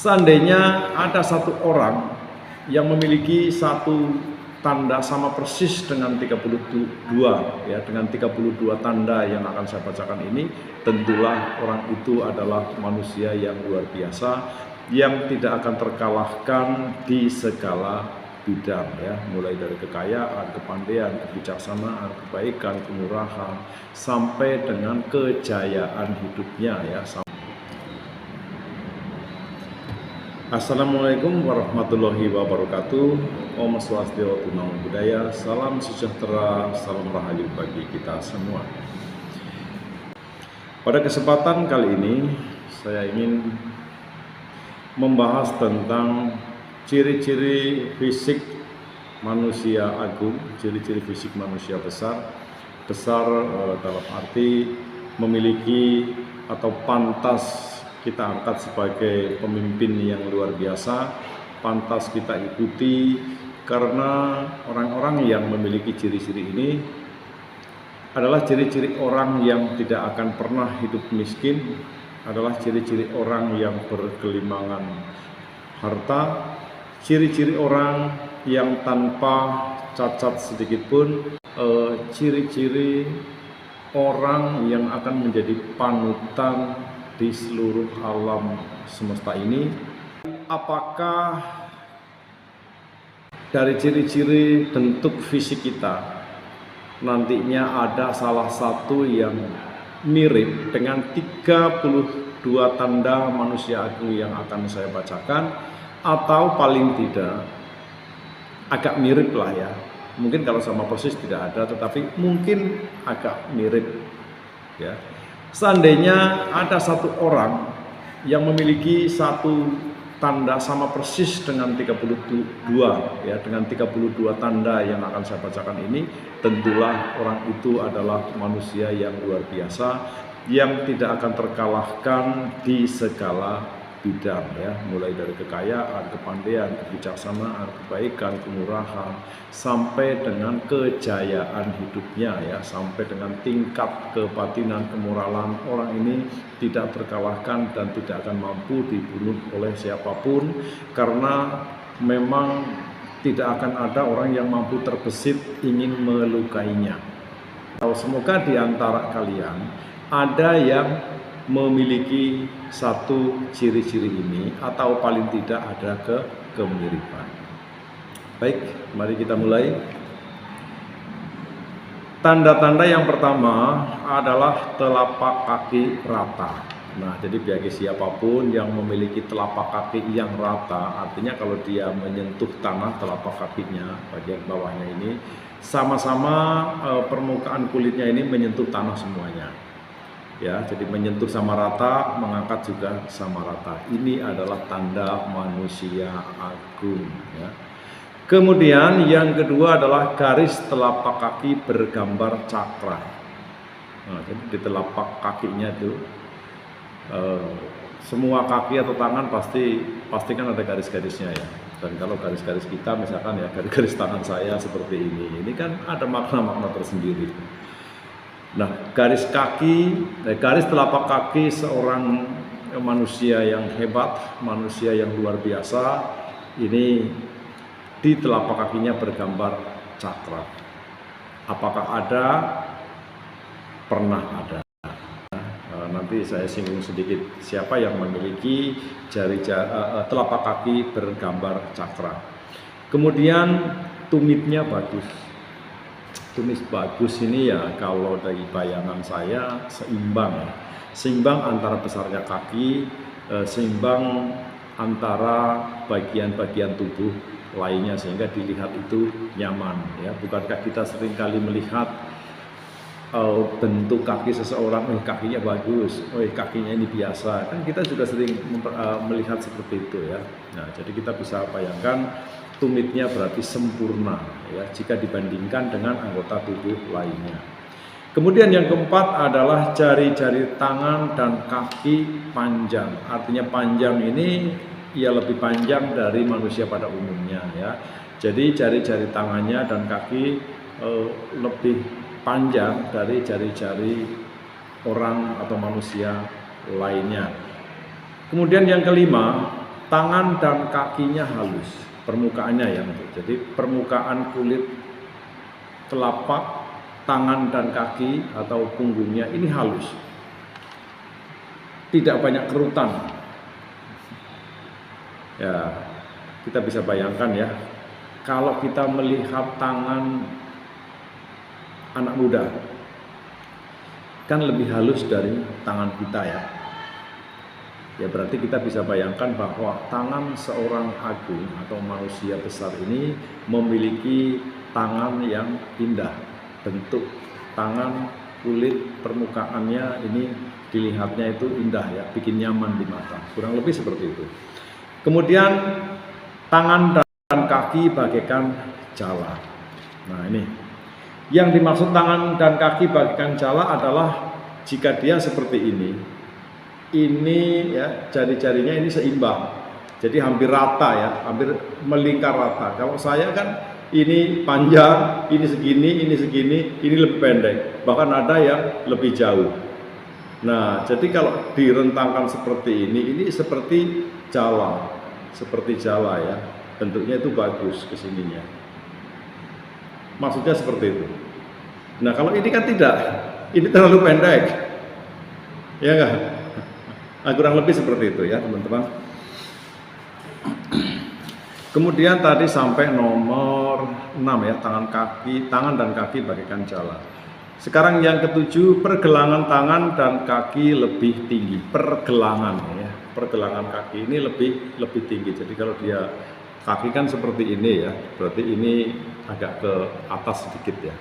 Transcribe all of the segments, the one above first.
Seandainya ada satu orang yang memiliki satu tanda sama persis dengan 32 ya, dengan 32 tanda yang akan saya bacakan ini, tentulah orang itu adalah manusia yang luar biasa yang tidak akan terkalahkan di segala bidang ya, mulai dari kekayaan, kepandaian, kebijaksanaan, kebaikan, kemurahan sampai dengan kejayaan hidupnya ya. Assalamualaikum warahmatullahi wabarakatuh. Om Swastiastu, Namo Buddhaya. Salam sejahtera, salam rahayu bagi kita semua. Pada kesempatan kali ini saya ingin membahas tentang ciri-ciri fisik manusia agung, ciri-ciri fisik manusia besar dalam arti memiliki atau pantas kita angkat sebagai pemimpin yang luar biasa, pantas kita ikuti, karena orang-orang yang memiliki ciri-ciri ini adalah ciri-ciri orang yang tidak akan pernah hidup miskin, adalah ciri-ciri orang yang bergelimangan harta, ciri-ciri orang yang tanpa cacat sedikit pun, ciri-ciri orang yang akan menjadi panutan di seluruh alam semesta ini. Apakah dari ciri-ciri bentuk fisik kita nantinya ada salah satu yang mirip dengan 32 tanda manusia agung yang akan saya bacakan, atau paling tidak agak mirip lah ya. Mungkin kalau sama persis tidak ada, tetapi mungkin agak mirip ya. Seandainya ada satu orang yang memiliki satu tanda sama persis dengan 32 ya, dengan 32 tanda yang akan saya bacakan ini, tentulah orang itu adalah manusia yang luar biasa yang tidak akan terkalahkan di segala bidang ya, mulai dari kekayaan, kepandaian, kebijaksanaan, kebaikan, kemurahan sampai dengan kejayaan hidupnya ya, sampai dengan tingkat kebatinan, kemoralan orang ini tidak terkalahkan dan tidak akan mampu dibunuh oleh siapapun, karena memang tidak akan ada orang yang mampu terbesit ingin melukainya. Semoga di antara kalian ada yang memiliki satu ciri-ciri ini, atau paling tidak ada kemiripan. Baik, mari kita mulai. Tanda-tanda yang pertama adalah telapak kaki rata. Nah, jadi bagi siapapun yang memiliki telapak kaki yang rata, artinya kalau dia menyentuh tanah, telapak kakinya bagian bawahnya ini sama-sama permukaan kulitnya ini menyentuh tanah semuanya. Ya, jadi menyentuh sama rata, mengangkat juga sama rata. Ini adalah tanda manusia agung ya. Kemudian yang kedua adalah garis telapak kaki bergambar cakra. Nah, jadi di telapak kakinya itu semua kaki atau tangan pasti kan ada garis-garisnya ya. Dan kalau garis-garis kita misalkan ya, garis-garis tangan saya seperti ini kan ada makna-makna tersendiri. Nah, garis telapak kaki seorang manusia yang hebat, manusia yang luar biasa, ini di telapak kakinya bergambar cakra. Apakah ada? Pernah ada. Nanti saya singgung sedikit siapa yang memiliki telapak kaki bergambar cakra. Kemudian tumitnya bagus. Tumis bagus ini ya, kalau dari bayangan saya seimbang antara besarnya kaki, seimbang antara bagian-bagian tubuh lainnya, sehingga dilihat itu nyaman ya. Bukankah kita seringkali melihat bentuk kaki seseorang, kakinya bagus, kakinya ini biasa, kan kita juga sering melihat seperti itu ya. Nah, jadi kita bisa bayangkan tumitnya berarti sempurna ya jika dibandingkan dengan anggota tubuh lainnya. Kemudian yang keempat adalah jari-jari tangan dan kaki panjang. Artinya panjang ini ya lebih panjang dari manusia pada umumnya ya. Jadi jari-jari tangannya dan kaki lebih panjang dari jari-jari orang atau manusia lainnya. Kemudian yang kelima, tangan dan kakinya halus, permukaannya ya. Jadi permukaan kulit telapak, tangan dan kaki atau punggungnya ini halus, tidak banyak kerutan. Ya, kita bisa bayangkan ya, kalau kita melihat tangan anak muda, kan lebih halus dari tangan kita ya. Ya berarti kita bisa bayangkan bahwa tangan seorang agung atau manusia besar ini memiliki tangan yang indah. Bentuk tangan, kulit, permukaannya ini dilihatnya itu indah ya, bikin nyaman di mata. Kurang lebih seperti itu. Kemudian tangan dan kaki bagaikan jala. Nah ini, yang dimaksud tangan dan kaki bagaikan jala adalah jika dia seperti ini ya, jari-jarinya ini seimbang, jadi hampir rata ya, hampir melingkar rata. Kalau saya kan ini panjang, ini segini, ini lebih pendek, bahkan ada yang lebih jauh. Nah, jadi kalau direntangkan seperti ini seperti jala ya, bentuknya itu bagus kesininya. Maksudnya seperti itu. Nah, kalau ini kan tidak, ini terlalu pendek, ya enggak? Nah, kurang lebih seperti itu ya teman-teman. Kemudian tadi sampai nomor 6 ya, tangan dan kaki bagaikan jala. Sekarang yang ketujuh, pergelangan tangan dan kaki lebih tinggi. Pergelangan ya, pergelangan kaki ini lebih tinggi. Jadi kalau dia kaki kan seperti ini ya, berarti ini agak ke atas sedikit ya.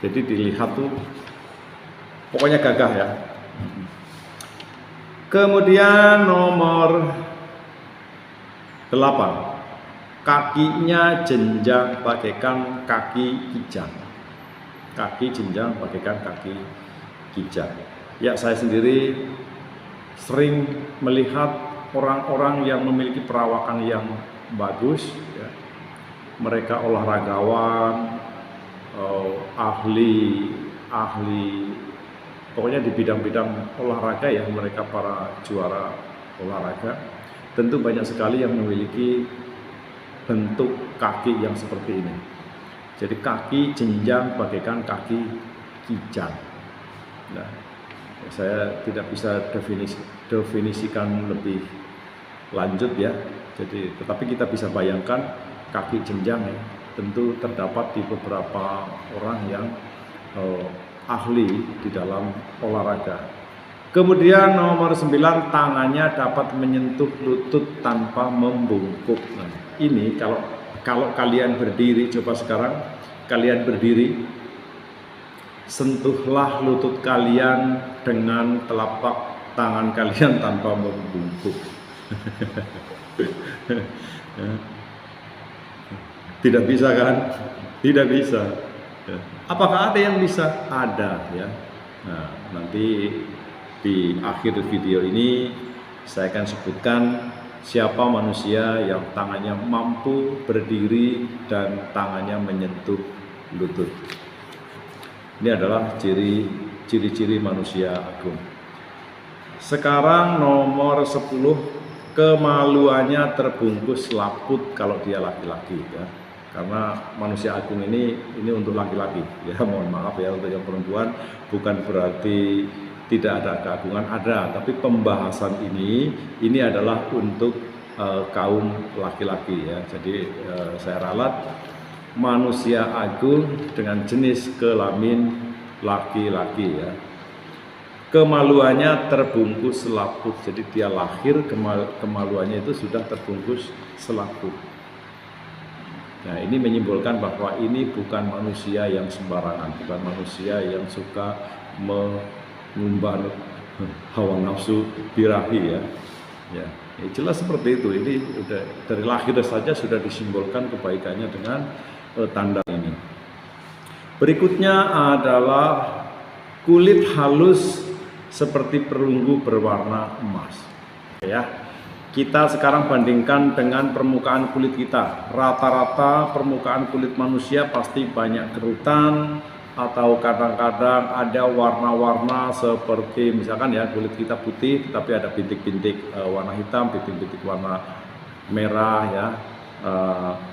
Jadi dilihat tuh pokoknya gagah ya. Kemudian nomor 8, kakinya jenjang bagaikan kaki kijang. Kaki jenjang bagaikan kaki kijang. Ya, saya sendiri sering melihat orang-orang yang memiliki perawakan yang bagus ya. Mereka olahragawan, ahli pokoknya di bidang-bidang olahraga ya, mereka para juara olahraga. Tentu banyak sekali yang memiliki bentuk kaki yang seperti ini. Jadi kaki jenjang bagaikan kaki kijang. Nah, saya tidak bisa definisikan lebih lanjut ya. Jadi, tetapi kita bisa bayangkan kaki jenjang ya. Tentu terdapat di beberapa orang yang ahli di dalam olahraga. Kemudian nomor 9, tangannya dapat menyentuh lutut tanpa membungkuk. Nah, ini kalau kalian berdiri, coba sekarang kalian berdiri, sentuhlah lutut kalian dengan telapak tangan kalian tanpa membungkuk. Tidak bisa kan? Tidak bisa. Apakah ada yang bisa? Ada ya. Nah, nanti di akhir video ini saya akan sebutkan siapa manusia yang tangannya mampu berdiri dan tangannya menyentuh lutut. Ini adalah ciri-ciri manusia agung. Sekarang nomor 10, kemaluannya terbungkus laput kalau dia laki-laki ya. Karena manusia agung ini untuk laki-laki ya, mohon maaf ya, untuk yang perempuan bukan berarti tidak ada keagungan, ada, tapi pembahasan ini adalah untuk kaum laki-laki ya. Jadi saya ralat manusia agung dengan jenis kelamin laki-laki ya. Kemaluannya terbungkus selaput, jadi dia lahir kemaluannya itu sudah terbungkus selaput. Nah, ini menyimbolkan bahwa ini bukan manusia yang sembarangan, bukan manusia yang suka mengumbar hawa nafsu birahi ya. Ya, jelas seperti itu. Ini udah dari lahir saja sudah disimbolkan kebaikannya dengan tanda ini. Berikutnya adalah kulit halus seperti perunggu berwarna emas. Ya. Kita sekarang bandingkan dengan permukaan kulit kita. Rata-rata permukaan kulit manusia pasti banyak kerutan, atau kadang-kadang ada warna-warna seperti misalkan ya kulit kita putih tapi ada bintik-bintik warna hitam, bintik-bintik warna merah ya,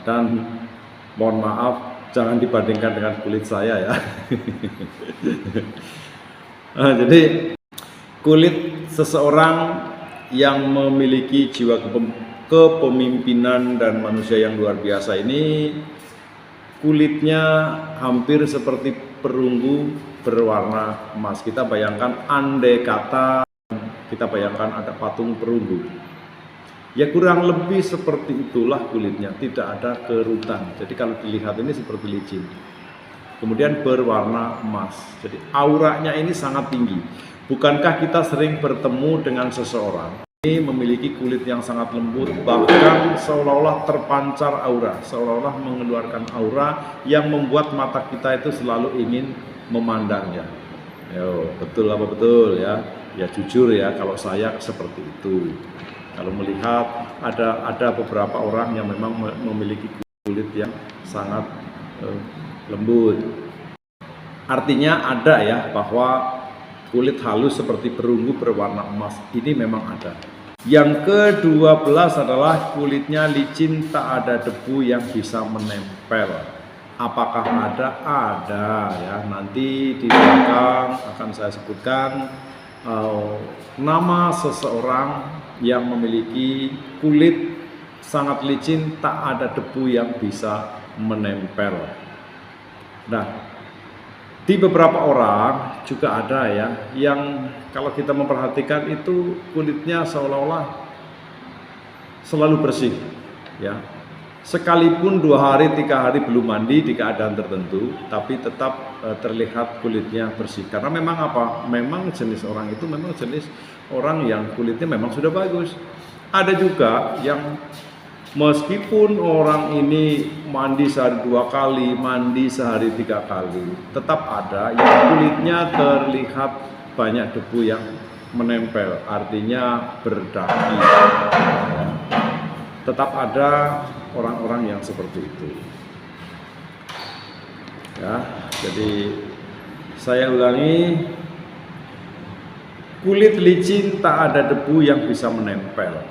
dan mohon maaf jangan dibandingkan dengan kulit saya ya. Jadi kulit seseorang yang memiliki jiwa kepemimpinan dan manusia yang luar biasa ini kulitnya hampir seperti perunggu berwarna emas. Kita bayangkan andai kata kita bayangkan ada patung perunggu. Ya kurang lebih seperti itulah kulitnya, tidak ada kerutan. Jadi kalau dilihat ini seperti licin. Kemudian berwarna emas. Jadi auranya ini sangat tinggi. Bukankah kita sering bertemu dengan seseorang ini memiliki kulit yang sangat lembut, bahkan seolah-olah terpancar aura, seolah-olah mengeluarkan aura yang membuat mata kita itu selalu ingin memandangnya. Yo, betul apa betul ya? Ya jujur ya, kalau saya seperti itu. Kalau melihat ada beberapa orang yang memang memiliki kulit yang sangat lembut. Artinya ada ya bahwa kulit halus seperti perunggu berwarna emas ini memang ada. Yang ke-12 adalah kulitnya licin, tak ada debu yang bisa menempel. Apakah ada? Ada ya. Nanti di belakang akan saya sebutkan nama seseorang yang memiliki kulit sangat licin, tak ada debu yang bisa menempel. Nah, di beberapa orang juga ada ya yang kalau kita memperhatikan itu kulitnya seolah-olah selalu bersih ya. Sekalipun 2 hari 3 hari belum mandi di keadaan tertentu, tapi tetap terlihat kulitnya bersih. Karena memang apa? Memang jenis orang itu memang jenis orang yang kulitnya memang sudah bagus. Ada juga yang meskipun orang ini mandi sehari 2 kali, mandi sehari 3 kali, tetap ada yang kulitnya terlihat banyak debu yang menempel, artinya berdaki. Tetap ada orang-orang yang seperti itu. Ya, jadi saya ulangi, kulit licin tak ada debu yang bisa menempel.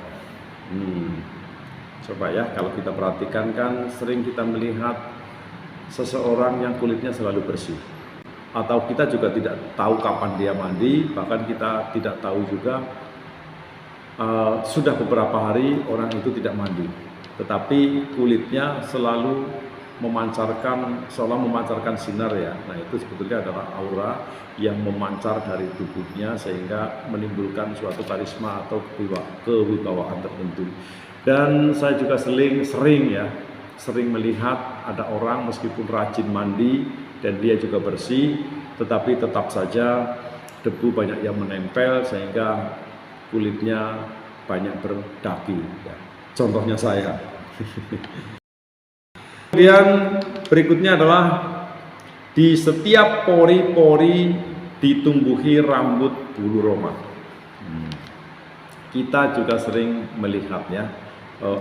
Coba ya, kalau kita perhatikan kan sering kita melihat seseorang yang kulitnya selalu bersih. Atau kita juga tidak tahu kapan dia mandi, bahkan kita tidak tahu juga sudah beberapa hari orang itu tidak mandi. Tetapi kulitnya selalu seolah memancarkan sinar ya. Nah itu sebetulnya adalah aura yang memancar dari tubuhnya sehingga menimbulkan suatu karisma atau kewibawaan tertentu. Dan saya juga sering melihat ada orang meskipun rajin mandi dan dia juga bersih, tetapi tetap saja debu banyak yang menempel sehingga kulitnya banyak berdaki. Ya. Contohnya saya. Kemudian berikutnya adalah di setiap pori-pori ditumbuhi rambut bulu roma. Kita juga sering melihatnya.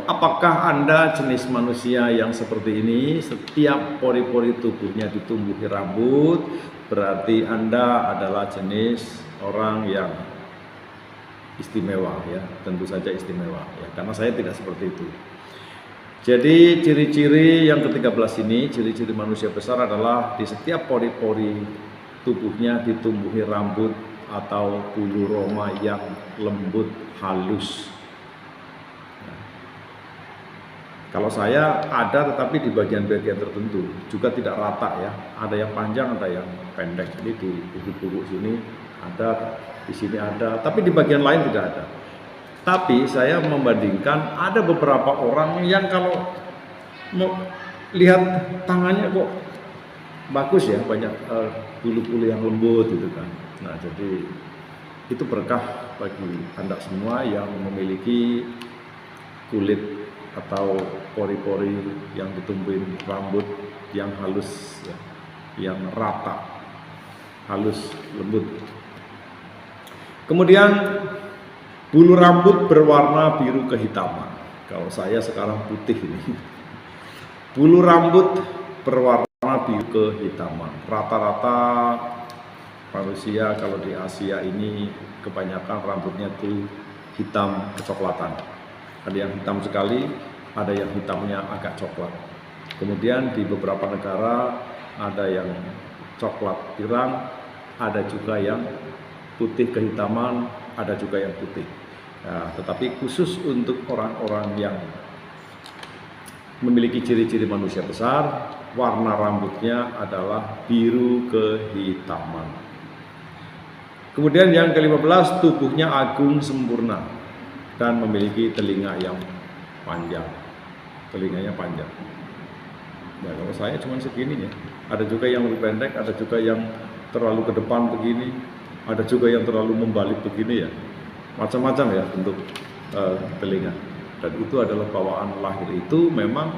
Apakah Anda jenis manusia yang seperti ini? Setiap pori-pori tubuhnya ditumbuhi rambut, berarti Anda adalah jenis orang yang istimewa ya, tentu saja istimewa ya, karena saya tidak seperti itu. Jadi ciri-ciri yang ke-13 ini, ciri-ciri manusia besar adalah di setiap pori-pori tubuhnya ditumbuhi rambut atau bulu roma yang lembut, halus. Kalau saya ada, tetapi di bagian-bagian tertentu juga tidak rata ya. Ada yang panjang, ada yang pendek. Jadi di kuku sini ada, di sini ada, tapi di bagian lain tidak ada. Tapi saya membandingkan ada beberapa orang yang kalau mau lihat tangannya kok bagus ya, banyak bulu-bulu yang lembut gitu kan. Nah jadi itu berkah bagi Anda semua yang memiliki kulit atau pori-pori yang ditumbuhin rambut yang halus ya, yang rata, halus, lembut. Kemudian bulu rambut berwarna biru kehitaman. Kalau saya sekarang putih ini. Bulu rambut berwarna berwarna biru kehitaman. Rata-rata manusia kalau di Asia ini kebanyakan rambutnya tuh hitam kecoklatan. Ada yang hitam sekali, ada yang hitamnya agak coklat. Kemudian di beberapa negara ada yang coklat pirang, ada juga yang putih kehitaman, ada juga yang putih. Nah, tetapi khusus untuk orang-orang yang memiliki ciri-ciri manusia besar, warna rambutnya adalah biru kehitaman. Kemudian yang ke-15, tubuhnya agung sempurna dan memiliki telinga yang panjang. Telinganya panjang. Nah, kalau saya cuma segini ya. Ada juga yang lebih pendek, ada juga yang terlalu ke depan begini, ada juga yang terlalu membalik begini ya. Macam-macam ya bentuk telinga. Dan itu adalah bawaan lahir, itu memang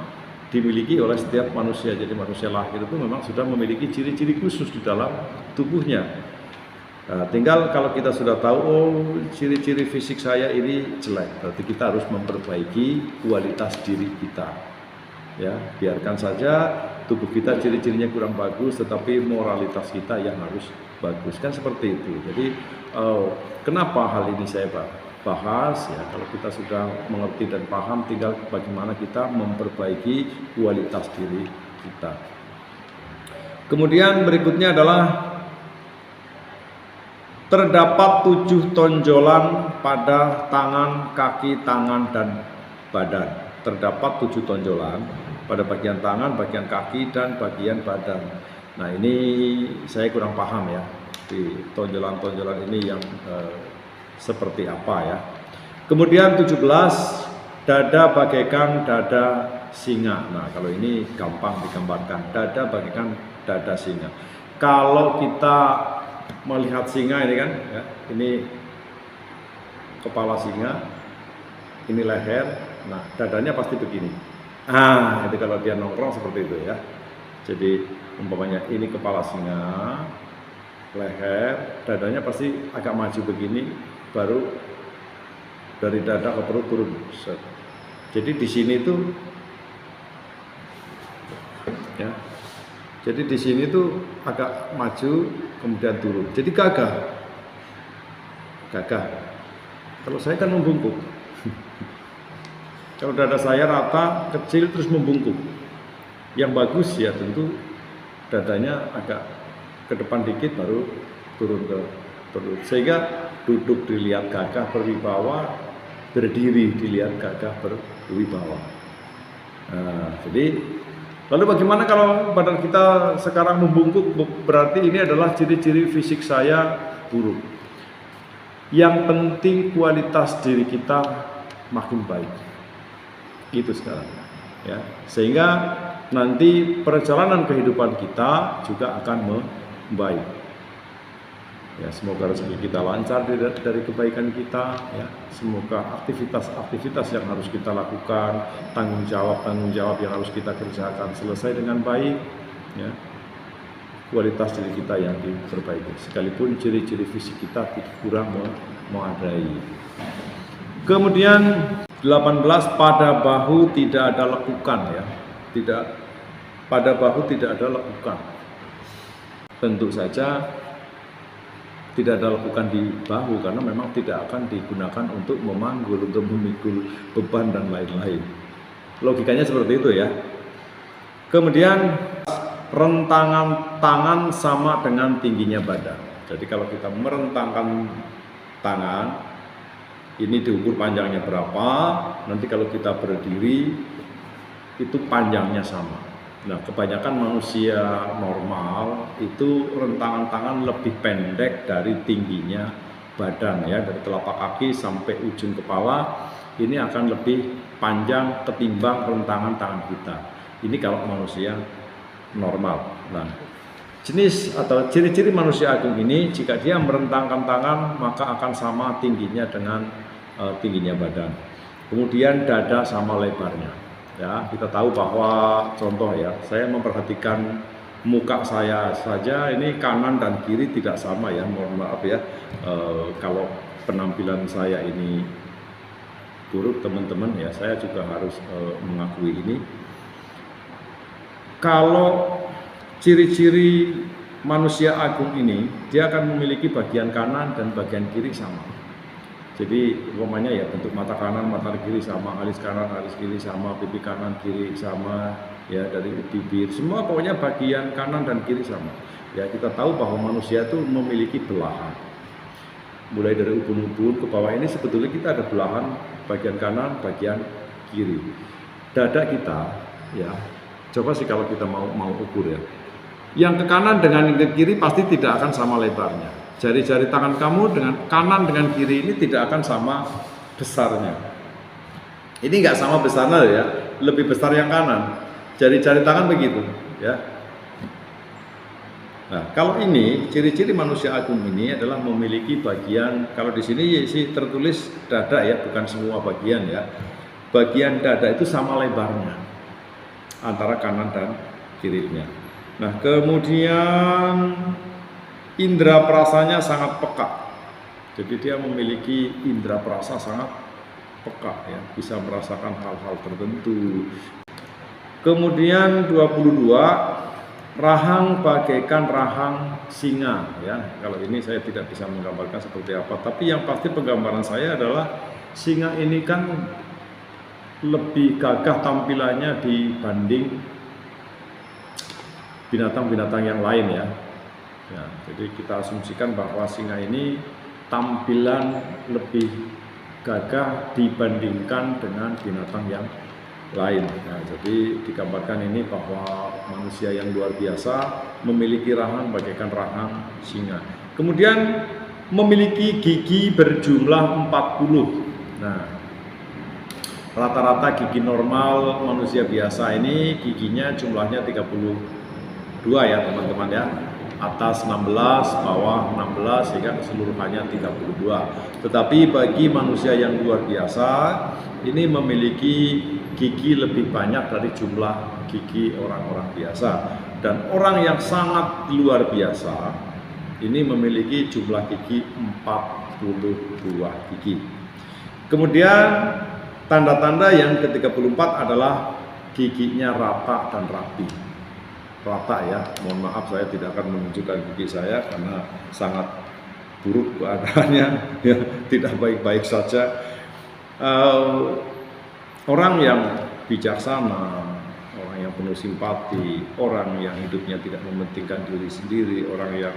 dimiliki oleh setiap manusia. Jadi manusia lahir itu memang sudah memiliki ciri-ciri khusus di dalam tubuhnya. Nah, tinggal kalau kita sudah tahu, oh ciri-ciri fisik saya ini jelek, berarti kita harus memperbaiki kualitas diri kita. Ya, biarkan saja tubuh kita ciri-cirinya kurang bagus, tetapi moralitas kita yang harus bagus, kan seperti itu. Jadi kenapa hal ini saya bahas ya, kalau kita sudah mengerti dan paham, tinggal bagaimana kita memperbaiki kualitas diri kita. Kemudian berikutnya adalah terdapat 7 tonjolan pada tangan, kaki, tangan, dan badan. Terdapat 7 tonjolan pada bagian tangan, bagian kaki, dan bagian badan. Nah, ini saya kurang paham ya, di tonjolan-tonjolan ini yang seperti apa ya. Kemudian 17, dada bagaikan dada singa. Nah, kalau ini gampang digambarkan, dada bagaikan dada singa. Kalau kita melihat singa ini kan ya, ini kepala singa, ini leher, nah dadanya pasti begini. Itu kalau dia nongkrong seperti itu ya. Jadi umpamanya ini kepala singa, leher, dadanya pasti agak maju begini, baru dari dada ke perut turun. Jadi di sini tuh ya. Jadi di sini tuh agak maju kemudian turun. Jadi gagah. Kalau saya kan membungkuk. Kalau dada saya rata, kecil terus membungkuk. Yang bagus ya tentu dadanya agak ke depan dikit baru turun ke perut. Sehingga duduk dilihat gagah berwibawa, berdiri dilihat gagah berwibawa. Nah, jadi lalu bagaimana kalau badan kita sekarang membungkuk? Berarti ini adalah ciri-ciri fisik saya buruk. Yang penting kualitas diri kita makin baik. Itu sekarang ya. Sehingga nanti perjalanan kehidupan kita juga akan membaik. Ya, semoga rezeki kita lancar dari kebaikan kita ya. Semoga aktivitas-aktivitas yang harus kita lakukan, tanggung jawab yang harus kita kerjakan selesai dengan baik ya. Kualitas diri kita yang diperbaiki, sekalipun ciri-ciri fisik kita kurang memadai. Kemudian 18, pada bahu tidak ada lekukan ya. Pada bahu tidak ada lekukan. Tentu saja tidak ada lekukan di bahu karena memang tidak akan digunakan untuk memanggul, untuk memikul beban dan lain-lain. Logikanya seperti itu ya. Kemudian rentangan tangan sama dengan tingginya badan. Jadi kalau kita merentangkan tangan, ini diukur panjangnya berapa, nanti kalau kita berdiri itu panjangnya sama. Nah, kebanyakan manusia normal itu rentangan tangan lebih pendek dari tingginya badan ya, dari telapak kaki sampai ujung kepala ini akan lebih panjang ketimbang rentangan tangan kita. Ini kalau manusia normal. Nah, jenis atau ciri-ciri manusia agung ini, jika dia merentangkan tangan maka akan sama tingginya dengan tingginya badan. Kemudian dada sama lebarnya. Ya, kita tahu bahwa contoh ya, saya memperhatikan muka saya saja ini kanan dan kiri tidak sama ya, mohon maaf ya. Kalau penampilan saya ini buruk teman-teman ya, saya juga harus mengakui ini. Kalau ciri-ciri manusia agung ini, dia akan memiliki bagian kanan dan bagian kiri sama. Jadi umpamanya ya bentuk mata kanan, mata kiri sama, alis kanan, alis kiri sama, pipi kanan, kiri sama, ya dari bibir, semua pokoknya bagian kanan dan kiri sama. Ya kita tahu bahwa manusia itu memiliki belahan. Mulai dari ubun-ubun ke bawah ini sebetulnya kita ada belahan bagian kanan, bagian kiri. Dada kita, ya coba sih kalau kita mau ukur ya. Yang ke kanan dengan yang ke kiri pasti tidak akan sama lebarnya. Jari-jari tangan kamu dengan kanan dengan kiri ini tidak akan sama besarnya. Ini nggak sama besarnya ya, lebih besar yang kanan. Jari-jari tangan begitu, ya. Nah, kalau ini ciri-ciri manusia agung ini adalah memiliki bagian, kalau di sini sih tertulis dada ya, bukan semua bagian ya. Bagian dada itu sama lebarnya antara kanan dan kirinya. Nah, kemudian indera perasanya sangat peka. Jadi dia memiliki indera perasa sangat peka ya, bisa merasakan hal-hal tertentu. Kemudian 22, rahang bagaikan rahang singa ya. Kalau ini saya tidak bisa menggambarkan seperti apa, tapi yang pasti penggambaran saya adalah singa ini kan lebih gagah tampilannya dibanding binatang-binatang yang lain ya. Ya, jadi kita asumsikan bahwa singa ini tampilan lebih gagah dibandingkan dengan binatang yang lain. Nah, jadi digambarkan ini bahwa manusia yang luar biasa memiliki rahang bagaikan rahang singa. Kemudian memiliki gigi berjumlah 40. Nah, rata-rata gigi normal manusia biasa ini giginya jumlahnya 32 ya teman-teman ya. Atas 16, bawah 16, sehingga keseluruhannya 32. Tetapi bagi manusia yang luar biasa, ini memiliki gigi lebih banyak dari jumlah gigi orang-orang biasa. Dan orang yang sangat luar biasa, ini memiliki jumlah gigi 42 gigi. Kemudian tanda-tanda yang ke-34 adalah giginya rata dan rapi. Rata ya, mohon maaf saya tidak akan menunjukkan gigi saya karena sangat buruk keadaannya, ya, tidak baik-baik saja. Orang yang bijaksana, orang yang penuh simpati, orang yang hidupnya tidak mementingkan diri sendiri, orang yang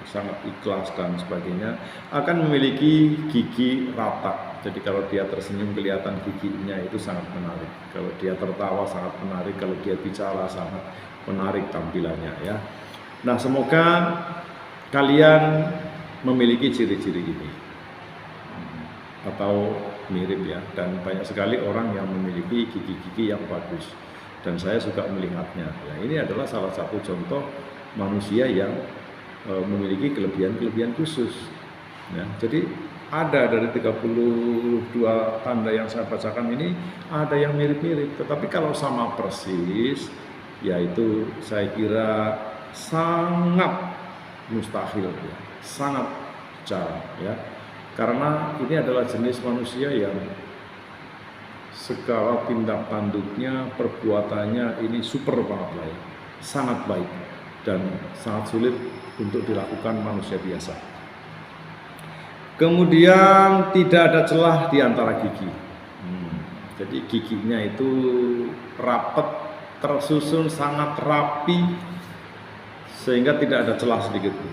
sangat ikhlas dan sebagainya, akan memiliki gigi rata. Jadi kalau dia tersenyum kelihatan giginya itu sangat menarik. Kalau dia tertawa sangat menarik, kalau dia bicara sangat menarik tampilannya ya. Nah, semoga kalian memiliki ciri-ciri ini atau mirip ya, dan banyak sekali orang yang memiliki gigi-gigi yang bagus dan saya suka melihatnya. Ya, ini adalah salah satu contoh manusia yang memiliki kelebihan-kelebihan khusus ya. Jadi ada dari 32 tanda yang saya bacakan ini ada yang mirip-mirip, tetapi kalau sama persis yaitu saya kira sangat mustahil ya, sangat jarang ya, karena ini adalah jenis manusia yang segala tindak tanduknya, perbuatannya ini super banget lah ya, sangat baik dan sangat sulit untuk dilakukan manusia biasa. Kemudian tidak ada celah di antara gigi, jadi giginya itu rapat, tersusun sangat rapi sehingga tidak ada celah sedikit pun.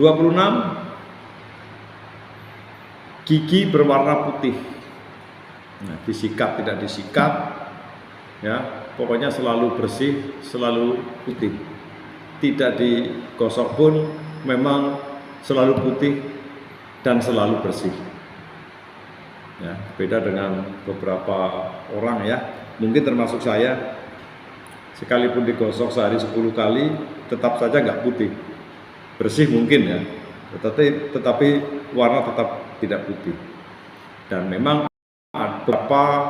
26, gigi berwarna putih. Nah, disikat tidak disikat ya, pokoknya selalu bersih, selalu putih. Tidak digosok pun memang selalu putih dan selalu bersih. Ya, beda dengan beberapa orang ya, mungkin termasuk saya. Sekalipun digosok sehari 10 kali, tetap saja nggak putih. Bersih mungkin ya, tetapi warna tetap tidak putih. Dan memang ada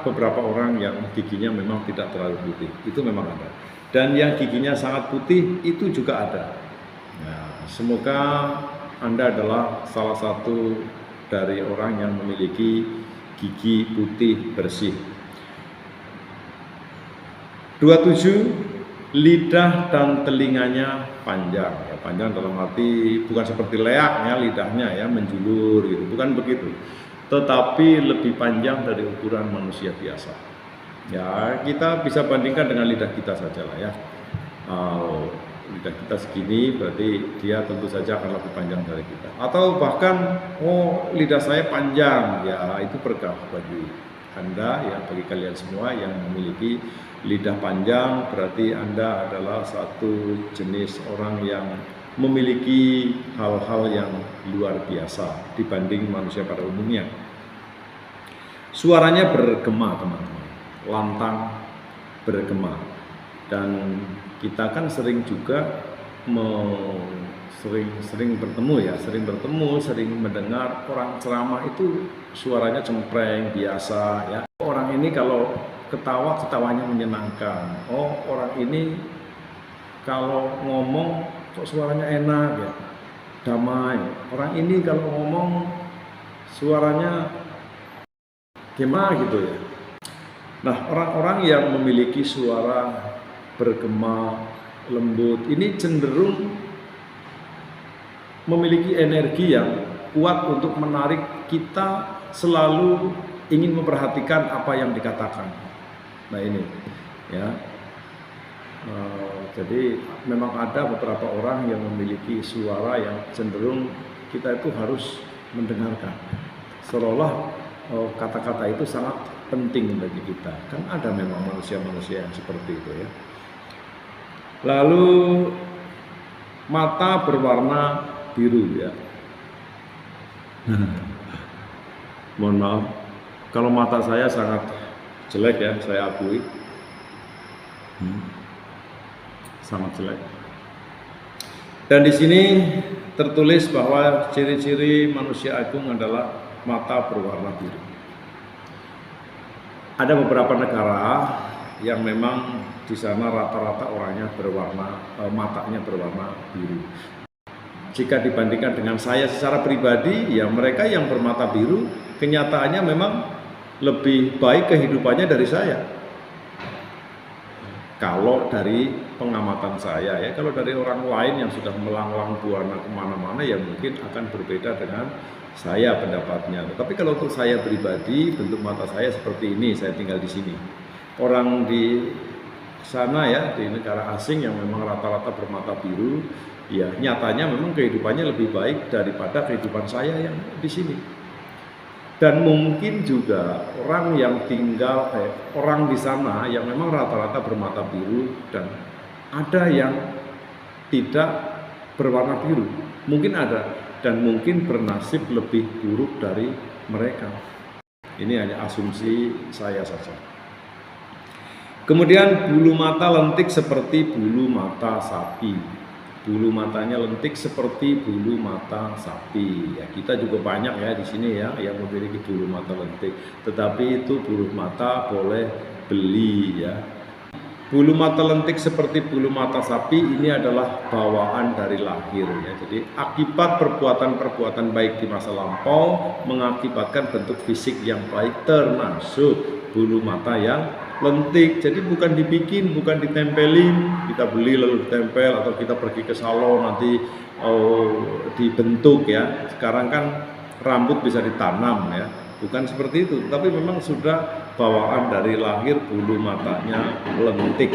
beberapa orang yang giginya memang tidak terlalu putih, itu memang ada. Dan yang giginya sangat putih itu juga ada. Nah, semoga Anda adalah salah satu dari orang yang memiliki gigi putih bersih. 27, lidah dan telinganya panjang. Ya, panjang dalam arti bukan seperti leaknya lidahnya ya menjulur gitu, bukan begitu. Tetapi lebih panjang dari ukuran manusia biasa. Ya, kita bisa bandingkan dengan lidah kita saja lah ya. Lidah kita segini berarti dia tentu saja akan lebih panjang dari kita. Atau bahkan lidah saya panjang, ya itu berkah bagi Anda ya, bagi kalian semua yang memiliki lidah panjang, berarti Anda adalah satu jenis orang yang memiliki hal-hal yang luar biasa dibanding manusia pada umumnya. Suaranya bergema teman-teman, lantang bergema. Dan kita kan sering juga sering bertemu, sering mendengar orang ceramah itu suaranya cempreng biasa ya. Orang ini kalau ketawa, ketawanya menyenangkan. Orang ini kalau ngomong kok suaranya enak ya, damai. Orang ini kalau ngomong suaranya gimana gitu ya. Nah, orang-orang yang memiliki suara bergema, lembut, ini cenderung memiliki energi yang kuat untuk menarik kita selalu ingin memperhatikan apa yang dikatakan. Nah ini ya, jadi memang ada beberapa orang yang memiliki suara yang cenderung kita itu harus mendengarkan, seolah kata-kata itu sangat penting bagi kita. Kan ada memang manusia-manusia yang seperti itu ya. Lalu mata berwarna biru ya. Mohon maaf kalau mata saya sangat jelek ya, saya akui. Sangat jelek. Dan di sini tertulis bahwa ciri-ciri manusia agung adalah mata berwarna biru. Ada beberapa negara yang memang di sana rata-rata orangnya matanya berwarna biru. Jika dibandingkan dengan saya secara pribadi, ya mereka yang bermata biru kenyataannya memang lebih baik kehidupannya dari saya. Kalau dari pengamatan saya ya, kalau dari orang lain yang sudah melanglang buana kemana-mana ya mungkin akan berbeda dengan saya pendapatnya. Tapi kalau untuk saya pribadi, bentuk mata saya seperti ini, saya tinggal di sini. Orang di sana ya, di negara asing yang memang rata-rata bermata biru, ya nyatanya memang kehidupannya lebih baik daripada kehidupan saya yang di sini. Dan mungkin juga orang yang tinggal, orang di sana yang memang rata-rata bermata biru dan ada yang tidak berwarna biru, mungkin ada, dan mungkin bernasib lebih buruk dari mereka. Ini hanya asumsi saya saja. Kemudian bulu mata lentik seperti bulu mata sapi. Bulu matanya lentik seperti bulu mata sapi. Ya, kita juga banyak ya di sini ya yang memiliki bulu mata lentik. Tetapi itu bulu mata boleh beli ya. Bulu mata lentik seperti bulu mata sapi ini adalah bawaan dari lahir ya. Jadi akibat perbuatan-perbuatan baik di masa lampau mengakibatkan bentuk fisik yang baik, termasuk bulu mata yang lentik. Jadi bukan dibikin, bukan ditempelin, kita beli lalu ditempel, atau kita pergi ke salon nanti dibentuk ya. Sekarang kan rambut bisa ditanam ya, bukan seperti itu, tapi memang sudah bawaan dari lahir bulu matanya lentik.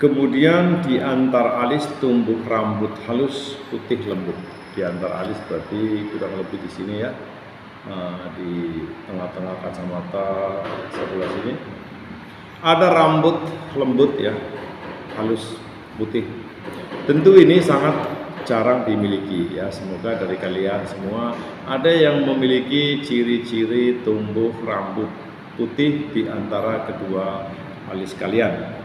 Kemudian di antar alis tumbuh rambut halus putih lembut. Di antar alis berarti kurang lebih di sini ya, di tengah-tengah kacamata sebelah sini ada rambut lembut ya, halus putih. Tentu ini sangat jarang dimiliki ya. Semoga dari kalian semua ada yang memiliki ciri-ciri tumbuh rambut putih di antara kedua alis kalian.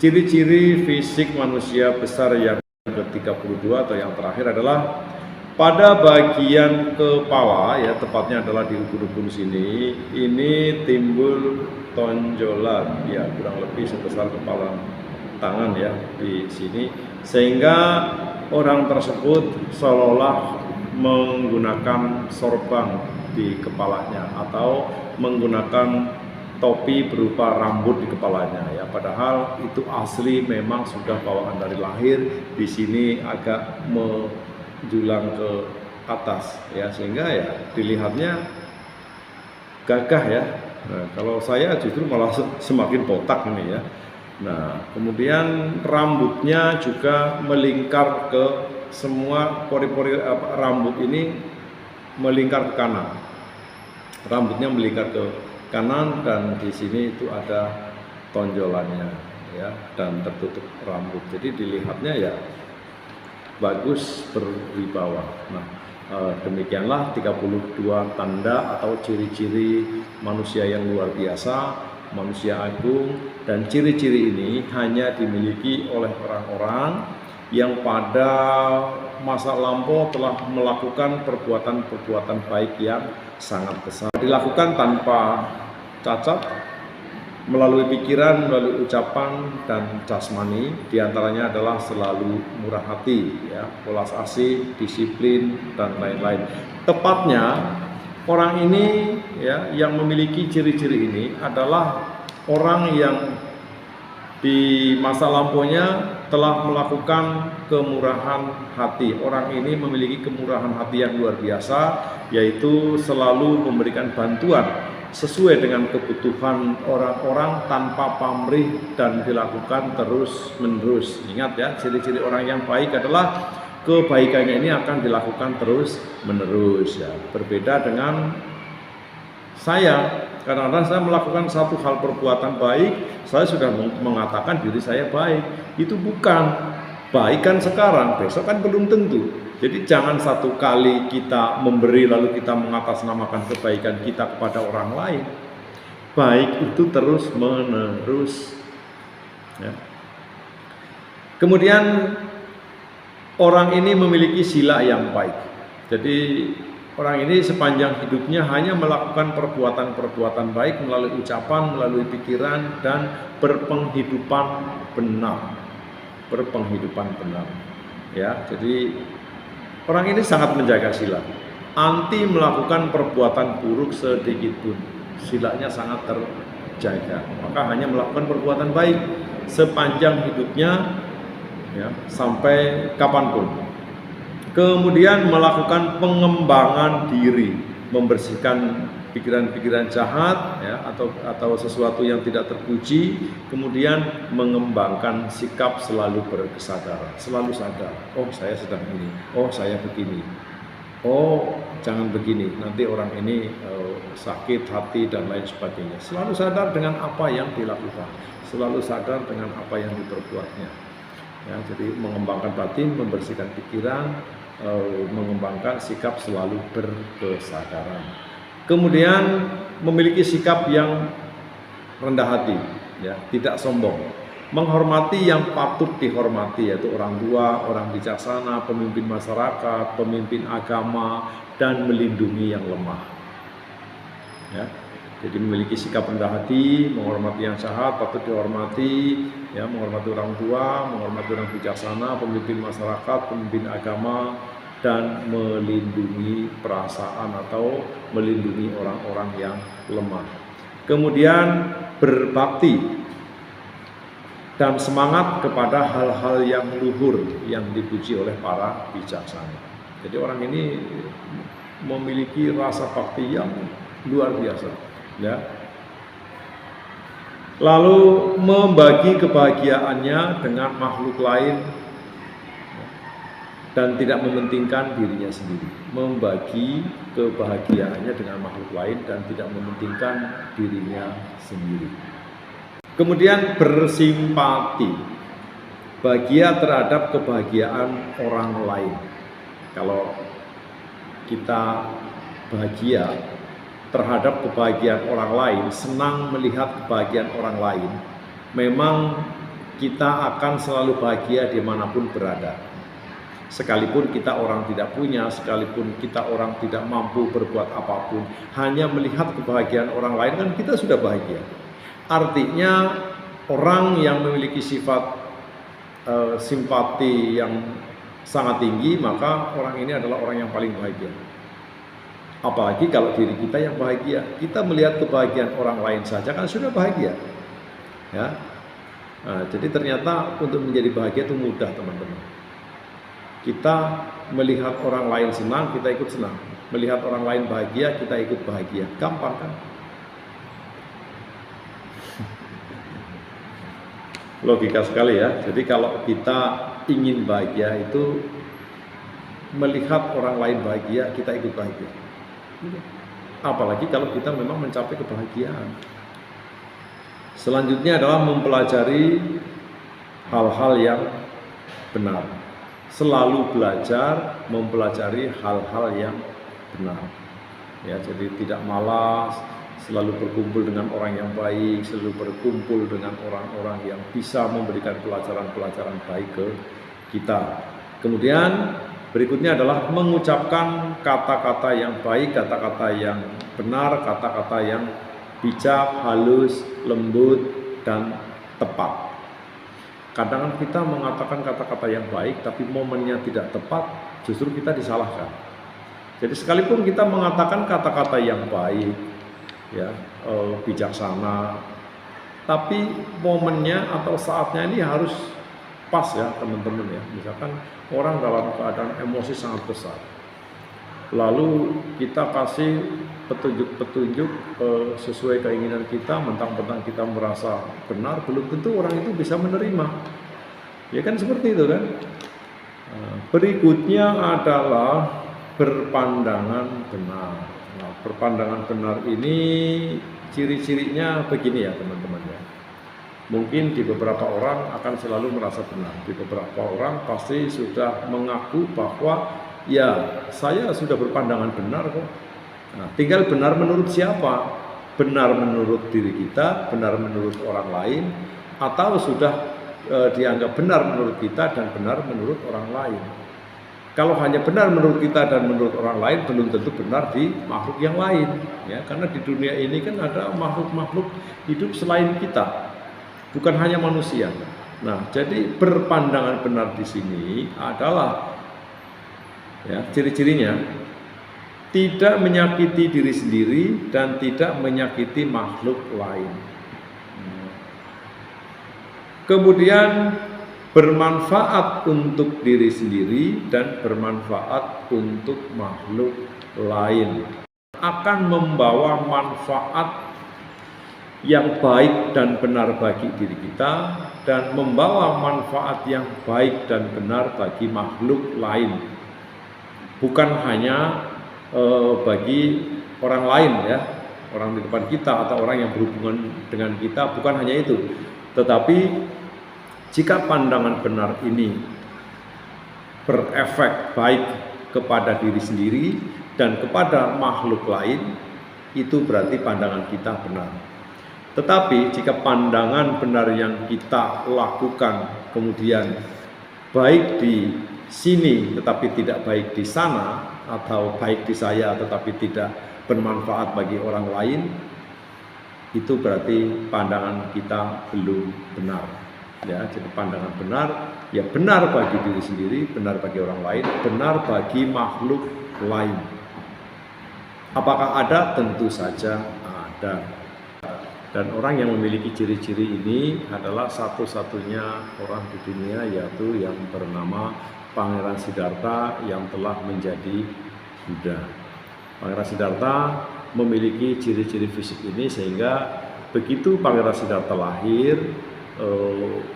Ciri-ciri fisik manusia besar yang ke-32 atau yang terakhir adalah pada bagian kepala ya, tepatnya adalah di ubun-ubun sini, ini timbul tonjolan ya, kurang lebih sebesar kepala tangan ya di sini, sehingga orang tersebut seolah menggunakan sorban di kepalanya atau menggunakan topi berupa rambut di kepalanya ya, padahal itu asli memang sudah bawaan dari lahir, di sini agak menjulang ke atas ya, sehingga ya dilihatnya gagah ya. Nah, kalau saya justru malah semakin botak ini ya. Nah, kemudian rambutnya juga melingkar ke semua pori-pori rambut ini melingkar ke kanan. Rambutnya melingkar ke kanan dan di sini itu ada tonjolannya ya, dan tertutup rambut. Jadi dilihatnya ya bagus, berwibawa. Nah, demikianlah 32 tanda atau ciri-ciri manusia yang luar biasa, manusia agung, dan ciri-ciri ini hanya dimiliki oleh orang-orang yang pada masa lampau telah melakukan perbuatan-perbuatan baik yang sangat besar. Dilakukan tanpa cacat, melalui pikiran, melalui ucapan dan jasmani. Diantaranya adalah selalu murah hati, ya, welas asih, disiplin dan lain-lain. Tepatnya orang ini ya, yang memiliki ciri-ciri ini adalah orang yang di masa lampaunya telah melakukan kemurahan hati. Orang ini memiliki kemurahan hati yang luar biasa, yaitu selalu memberikan bantuan sesuai dengan kebutuhan orang-orang tanpa pamrih dan dilakukan terus-menerus. Ingat ya, ciri-ciri orang yang baik adalah kebaikannya ini akan dilakukan terus-menerus ya. Berbeda dengan saya, kadang-kadang saya melakukan satu hal perbuatan baik, saya sudah mengatakan diri saya baik. Itu bukan baik kan sekarang, besok kan belum tentu. Jadi jangan satu kali kita memberi lalu kita mengatasnamakan kebaikan kita kepada orang lain. Baik itu terus menerus ya. Kemudian orang ini memiliki sila yang baik. Jadi orang ini sepanjang hidupnya hanya melakukan perbuatan-perbuatan baik melalui ucapan, melalui pikiran, dan berpenghidupan benar. Berpenghidupan benar. Ya, jadi orang ini sangat menjaga sila. Anti melakukan perbuatan buruk sedikit pun. Silanya sangat terjaga. Maka hanya melakukan perbuatan baik sepanjang hidupnya ya, sampai kapanpun. Kemudian melakukan pengembangan diri, membersihkan pikiran-pikiran jahat ya, atau sesuatu yang tidak terpuji, kemudian mengembangkan sikap selalu berkesadaran, selalu sadar, oh saya sedang ini, oh saya begini, oh jangan begini, nanti orang ini sakit hati dan lain sebagainya. Selalu sadar dengan apa yang dilakukan, selalu sadar dengan apa yang diperbuatnya. Ya, jadi mengembangkan batin, membersihkan pikiran, mengembangkan sikap selalu berkesadaran. Kemudian memiliki sikap yang rendah hati, ya, tidak sombong, menghormati yang patut dihormati, yaitu orang tua, orang bijaksana, pemimpin masyarakat, pemimpin agama, dan melindungi yang lemah. Ya, jadi memiliki sikap rendah hati, menghormati yang jahat, patut dihormati, ya, menghormati orang tua, menghormati orang bijaksana, pemimpin masyarakat, pemimpin agama, dan melindungi perasaan atau melindungi orang-orang yang lemah. Kemudian berbakti dan semangat kepada hal-hal yang luhur yang dipuji oleh para bijaksana. Jadi orang ini memiliki rasa bakti yang luar biasa, ya. Lalu membagi kebahagiaannya dengan makhluk lain dan tidak mementingkan dirinya sendiri. Membagi kebahagiaannya dengan makhluk lain dan tidak mementingkan dirinya sendiri. Kemudian bersimpati, bahagia terhadap kebahagiaan orang lain. Kalau kita bahagia terhadap kebahagiaan orang lain, senang melihat kebahagiaan orang lain, memang kita akan selalu bahagia dimanapun berada. Sekalipun kita orang tidak punya, sekalipun kita orang tidak mampu berbuat apapun, hanya melihat kebahagiaan orang lain kan kita sudah bahagia. Artinya orang yang memiliki sifat simpati yang sangat tinggi, maka orang ini adalah orang yang paling bahagia. Apalagi kalau diri kita yang bahagia. Kita melihat kebahagiaan orang lain saja kan sudah bahagia. Ya. Nah, jadi ternyata untuk menjadi bahagia itu mudah, teman-teman. Kita melihat orang lain senang, kita ikut senang. Melihat orang lain bahagia, kita ikut bahagia. Gampang kan? Logika sekali ya. Jadi kalau kita ingin bahagia itu melihat orang lain bahagia, kita ikut bahagia. Apalagi kalau kita memang mencapai kebahagiaan. Selanjutnya adalah mempelajari hal-hal yang benar. Selalu belajar mempelajari hal-hal yang benar. Ya, jadi tidak malas, selalu berkumpul dengan orang yang baik, selalu berkumpul dengan orang-orang yang bisa memberikan pelajaran-pelajaran baik ke kita. Kemudian berikutnya adalah mengucapkan kata-kata yang baik, kata-kata yang benar, kata-kata yang bijak, halus, lembut, dan tepat. Kadang kita mengatakan kata-kata yang baik, tapi momennya tidak tepat, justru kita disalahkan. Jadi sekalipun kita mengatakan kata-kata yang baik, ya, bijaksana, tapi momennya atau saatnya ini harus pas ya teman-teman ya. Misalkan orang dalam keadaan emosi sangat besar, lalu kita kasih petunjuk-petunjuk sesuai keinginan kita, mentang-mentang kita merasa benar, belum tentu orang itu bisa menerima. Ya kan seperti itu kan. Berikutnya adalah berpandangan benar. Nah, berpandangan benar ini ciri-cirinya begini ya teman-teman ya. Mungkin di beberapa orang akan selalu merasa benar, di beberapa orang pasti sudah mengaku bahwa ya saya sudah berpandangan benar kok. Nah, tinggal benar menurut siapa? Benar menurut diri kita, benar menurut orang lain, atau sudah dianggap benar menurut kita dan benar menurut orang lain. Kalau hanya benar menurut kita dan menurut orang lain, belum tentu benar di makhluk yang lain. Ya, karena di dunia ini kan ada makhluk-makhluk hidup selain kita, bukan hanya manusia. Nah, jadi berpandangan benar di sini adalah ya ciri-cirinya tidak menyakiti diri sendiri dan tidak menyakiti makhluk lain. Kemudian bermanfaat untuk diri sendiri dan bermanfaat untuk makhluk lain. Akan membawa manfaat yang baik dan benar bagi diri kita dan membawa manfaat yang baik dan benar bagi makhluk lain. Bukan hanya bagi orang lain ya, orang di depan kita atau orang yang berhubungan dengan kita, bukan hanya itu, tetapi jika pandangan benar ini berefek baik kepada diri sendiri dan kepada makhluk lain, itu berarti pandangan kita benar. Tetapi jika pandangan benar yang kita lakukan kemudian baik di sini tetapi tidak baik di sana, atau baik di saya tetapi tidak bermanfaat bagi orang lain, itu berarti pandangan kita belum benar. Ya, jadi pandangan benar ya benar bagi diri sendiri, benar bagi orang lain, benar bagi makhluk lain. Apakah ada? Tentu saja ada. Dan orang yang memiliki ciri-ciri ini adalah satu-satunya orang di dunia, yaitu yang bernama Pangeran Siddhartha yang telah menjadi Buddha. Pangeran Siddhartha memiliki ciri-ciri fisik ini sehingga begitu Pangeran Siddhartha lahir,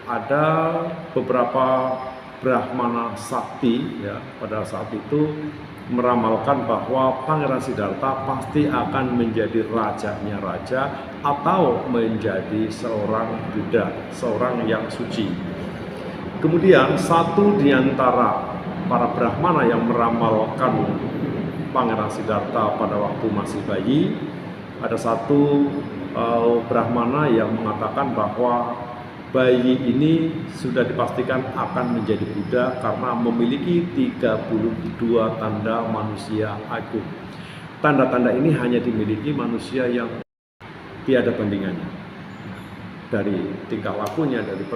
ada beberapa Brahmana sakti ya pada saat itu meramalkan bahwa Pangeran Siddhartha pasti akan menjadi rajanya raja atau menjadi seorang Buddha, seorang yang suci. Kemudian satu di antara para Brahmana yang meramalkan Pangeran Siddhartha pada waktu masih bayi, ada satu Brahmana yang mengatakan bahwa bayi ini sudah dipastikan akan menjadi Buddha karena memiliki 32 tanda manusia agung. Tanda-tanda ini hanya dimiliki manusia yang tiada bandingannya. Dari tingkah lakunya, dari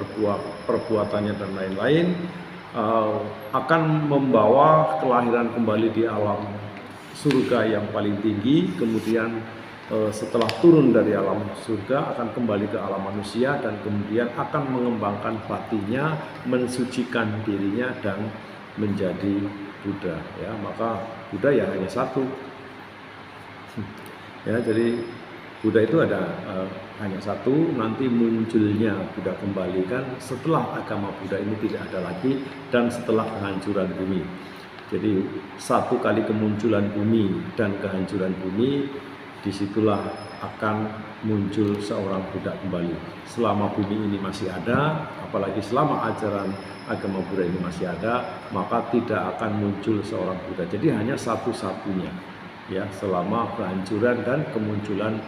perbuatannya dan lain-lain, akan membawa kelahiran kembali di alam surga yang paling tinggi, kemudian setelah turun dari alam surga akan kembali ke alam manusia dan kemudian akan mengembangkan batinnya, mensucikan dirinya dan menjadi Buddha. Ya, maka Buddha ya hanya satu. Ya, jadi Buddha itu ada hanya satu. Nanti munculnya Buddha kembalikan setelah agama Buddha ini tidak ada lagi dan setelah kehancuran bumi. Jadi satu kali kemunculan bumi dan kehancuran bumi, disitulah akan muncul seorang Buddha kembali. Selama bumi ini masih ada, apalagi selama ajaran agama Buddha ini masih ada, maka tidak akan muncul seorang Buddha. Jadi hanya satu-satunya, ya, selama kehancuran dan kemunculan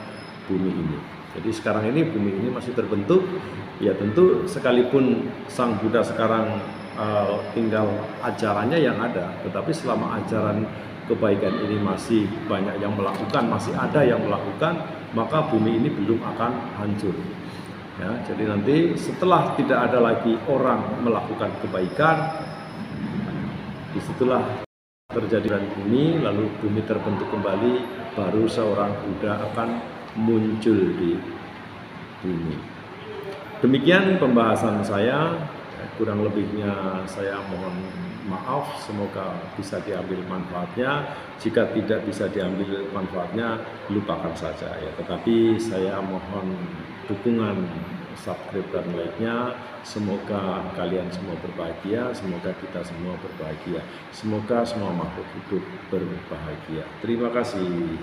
bumi ini. Jadi sekarang ini bumi ini masih terbentuk, ya tentu sekalipun Sang Buddha sekarang tinggal ajarannya yang ada, tetapi selama ajaran kebaikan ini masih banyak yang melakukan, masih ada yang melakukan, maka bumi ini belum akan hancur. Ya, jadi nanti setelah tidak ada lagi orang melakukan kebaikan, disitulah terjadi bumi, lalu bumi terbentuk kembali, baru seorang Buddha akan muncul di bumi. Demikian pembahasan saya. Kurang lebihnya saya mohon maaf, semoga bisa diambil manfaatnya. Jika tidak bisa diambil manfaatnya, lupakan saja ya. Tetapi saya mohon dukungan subscribe dan like-nya. Semoga kalian semua berbahagia, semoga kita semua berbahagia, semoga semua makhluk hidup berbahagia. Terima kasih.